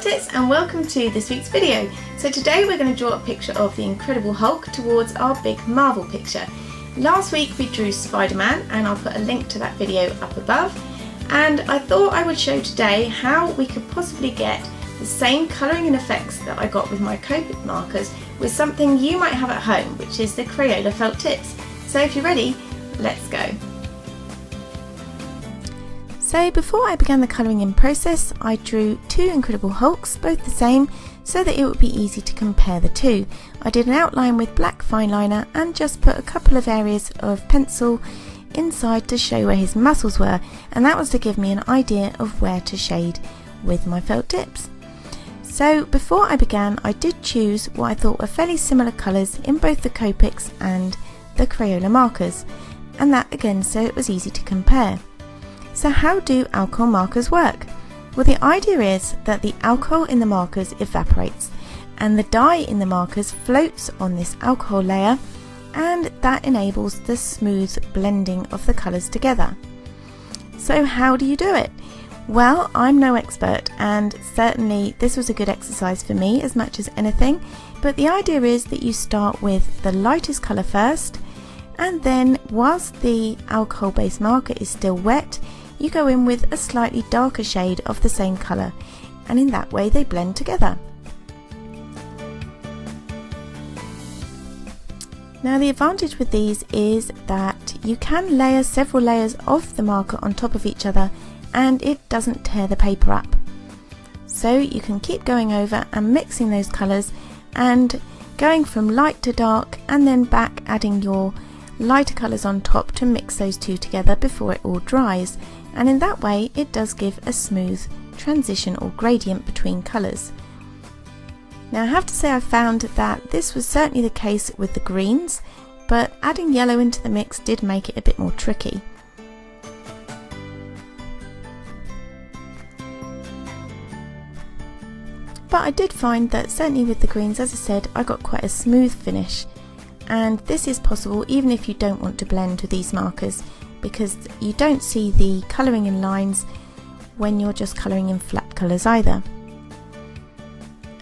ArtCadets, and welcome to this week's video. So today we're going to draw a picture of the Incredible Hulk towards our big Marvel picture. Last week we drew Spider-Man, and I'll put a link to that video up above, and I thought I would show today how we could possibly get the same colouring and effects that I got with my Copic markers with something you might have at home, which is the Crayola felt tips. So if you're ready, let's go. So before I began the colouring in process, I drew two Incredible Hulks, both the same, so that it would be easy to compare the two. I did an outline with black fine liner and just put a couple of areas of pencil inside to show where his muscles were, and that was to give me an idea of where to shade with my felt tips. So before I began, I did choose what I thought were fairly similar colours in both the Copics and the Crayola markers, and that again so it was easy to compare. So how do alcohol markers work? Well, the idea is that the alcohol in the markers evaporates and the dye in the markers floats on this alcohol layer, and that enables the smooth blending of the colours together. So how do you do it? Well, I'm no expert, and certainly this was a good exercise for me as much as anything, but the idea is that you start with the lightest colour first, and then whilst the alcohol based marker is still wet, you go in with a slightly darker shade of the same colour, and in that way they blend together. Now the advantage with these is that you can layer several layers of the marker on top of each other and it doesn't tear the paper up. So you can keep going over and mixing those colours and going from light to dark, and then back adding your lighter colours on top to mix those two together before it all dries, and in that way it does give a smooth transition or gradient between colours. Now I have to say I found that this was certainly the case with the greens, but adding yellow into the mix did make it a bit more tricky. But I did find that certainly with the greens, as I said, I got quite a smooth finish, and this is possible even if you don't want to blend with these markers, because you don't see the colouring in lines when you're just colouring in flat colours either.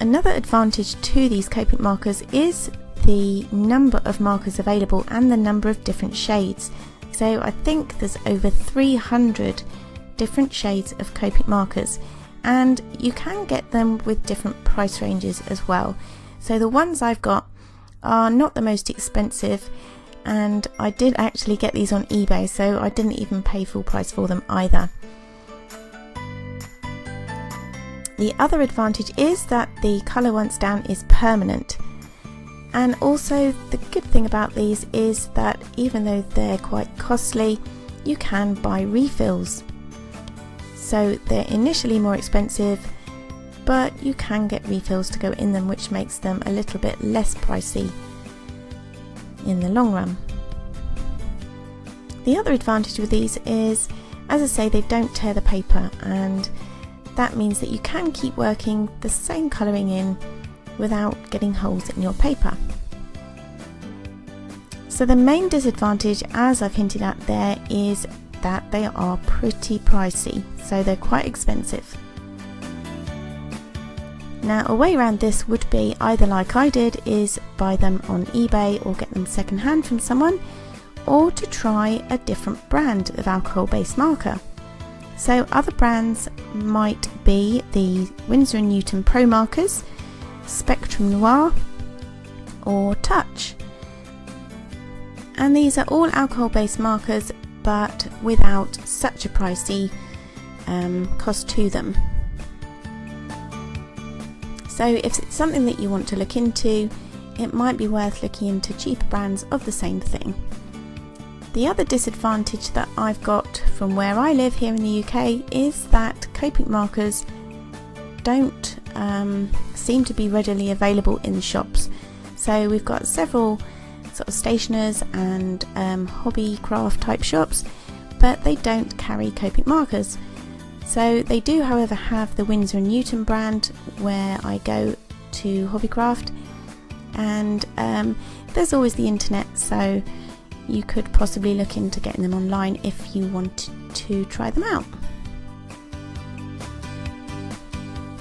Another advantage to these Copic markers is the number of markers available and the number of different shades. So I think there's over 300 different shades of Copic markers, and you can get them with different price ranges as well. So the ones I've got are not the most expensive, and I did actually get these on eBay, so I didn't even pay full price for them either. The other advantage is that the colour once down is permanent, and also the good thing about these is that even though they're quite costly, you can buy refills. So they're initially more expensive, but you can get refills to go in them, which makes them a little bit less pricey in the long run. The other advantage with these is, as I say, they don't tear the paper, and that means that you can keep working the same colouring in without getting holes in your paper. So the main disadvantage, as I've hinted at there, is that they are pretty pricey, so they're quite expensive. Now a way around this would be either, like I did, is buy them on eBay or get them second hand from someone, or to try a different brand of alcohol based marker. So other brands might be the Winsor & Newton Pro markers, Spectrum Noir or Touch. And these are all alcohol based markers, but without such a pricey cost to them. So if it's something that you want to look into, it might be worth looking into cheaper brands of the same thing. The other disadvantage that I've got from where I live here in the UK is that Copic markers don't seem to be readily available in the shops. So we've got several sort of stationers and hobby craft type shops, but they don't carry Copic markers. So they do, however, have the Winsor & Newton brand where I go to Hobbycraft, and there's always the internet, so you could possibly look into getting them online if you wanted to try them out.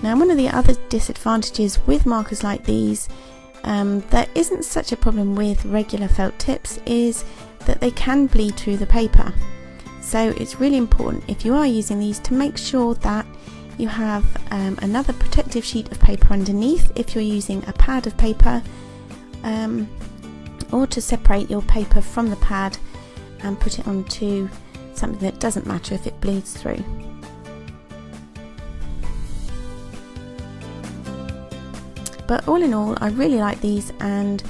Now, one of the other disadvantages with markers like these that isn't such a problem with regular felt tips is that they can bleed through the paper. So it's really important, if you are using these, to make sure that you have another protective sheet of paper underneath if you're using a pad of paper, or to separate your paper from the pad and put it onto something that doesn't matter if it bleeds through. But all in all, I really like these, and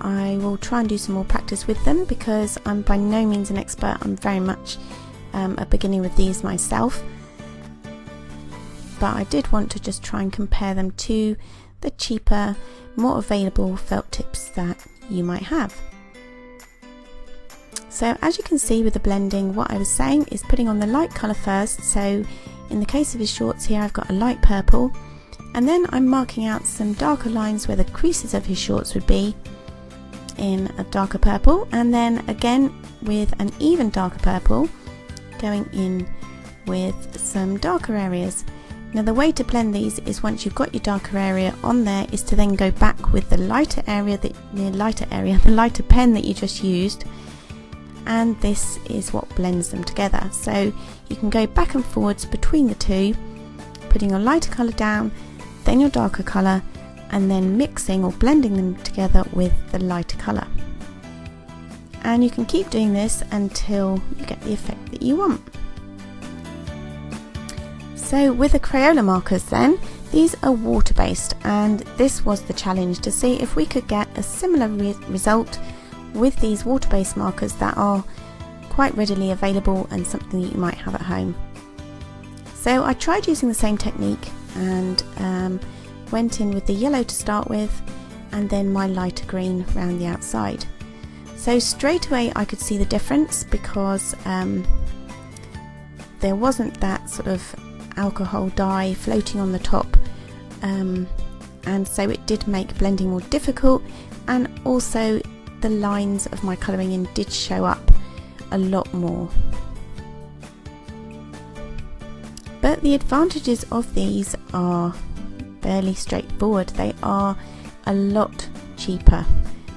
I will try and do some more practice with them because I'm by no means an expert. I'm very much a beginner with these myself. But I did want to just try and compare them to the cheaper, more available felt tips that you might have. So as you can see with the blending, what I was saying is putting on the light colour first. So in the case of his shorts here, I've got a light purple, and then I'm marking out some darker lines where the creases of his shorts would be in a darker purple, and then again with an even darker purple going in with some darker areas. Now the way to blend these is, once you've got your darker area on there, is to then go back with the lighter area, the lighter pen that you just used, and this is what blends them together. So you can go back and forwards between the two, putting your lighter colour down, then your darker colour, and then mixing or blending them together with the lighter colour. And you can keep doing this until you get the effect that you want. So with the Crayola markers then, these are water based, and this was the challenge, to see if we could get a similar result with these water based markers that are quite readily available and something that you might have at home. So I tried using the same technique and went in with the yellow to start with, and then my lighter green around the outside. So straight away I could see the difference because there wasn't that sort of alcohol dye floating on the top, and so it did make blending more difficult, and also the lines of my colouring in did show up a lot more. But the advantages of these are fairly straightforward. They are a lot cheaper.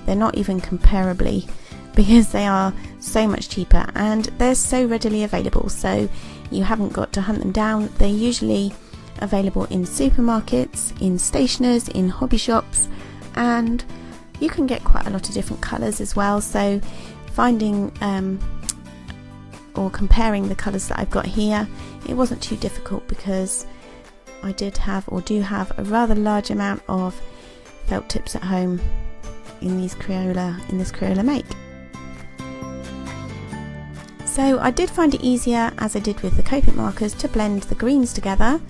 They're not even comparably, because they are so much cheaper, and they're so readily available, so you haven't got to hunt them down. They're usually available in supermarkets, in stationers, in hobby shops, and you can get quite a lot of different colours as well. So finding or comparing the colours that I've got here, it wasn't too difficult because I did have, or do have, a rather large amount of felt tips at home in this Crayola make. So I did find it easier, as I did with the Copic markers, to blend the greens together.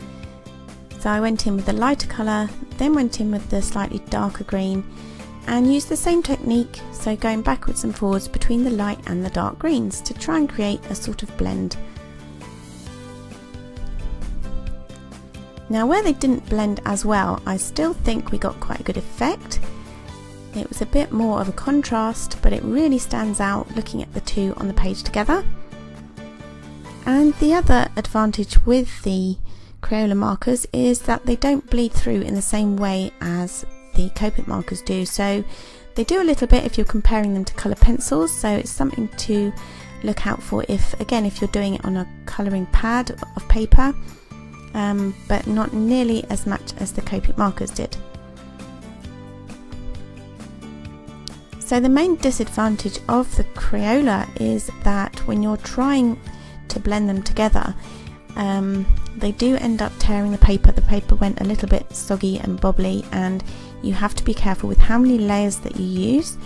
So I went in with the lighter colour, then went in with the slightly darker green, and used the same technique, so going backwards and forwards between the light and the dark greens to try and create a sort of blend. Now where they didn't blend as well, I still think we got quite a good effect. It was a bit more of a contrast, but it really stands out looking at the two on the page together. And the other advantage with the Crayola markers is that they don't bleed through in the same way as the Copic markers do. So they do a little bit if you're comparing them to colour pencils, so it's something to look out for if you're doing it on a colouring pad of paper, but not nearly as much as the Copic markers did. So the main disadvantage of the Crayola is that when you're trying to blend them together, they do end up tearing the paper. The paper went a little bit soggy and bobbly, and you have to be careful with how many layers that you use,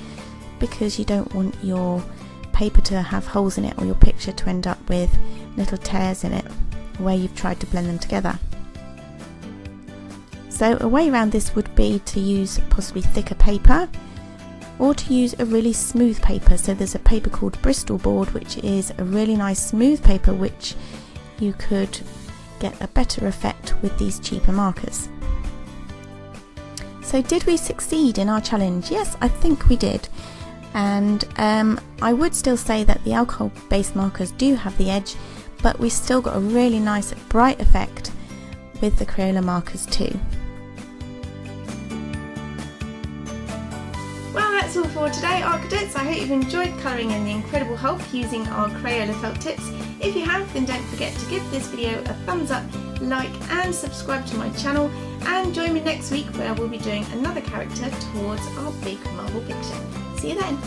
because you don't want your paper to have holes in it, or your picture to end up with little tears in it where you've tried to blend them together. So a way around this would be to use possibly thicker paper, or to use a really smooth paper. So there's a paper called Bristol board, which is a really nice smooth paper, which you could get a better effect with these cheaper markers. So did we succeed in our challenge? Yes, I think we did. And I would still say that the alcohol based markers do have the edge, but we still got a really nice bright effect with the Crayola markers too. Well, that's all for today, ArtCadets. I hope you've enjoyed colouring in the Incredible Hulk using our Crayola felt tips. If you have, then don't forget to give this video a thumbs up, like and subscribe to my channel, and join me next week where we'll be doing another character towards our big Marvel picture. See you then!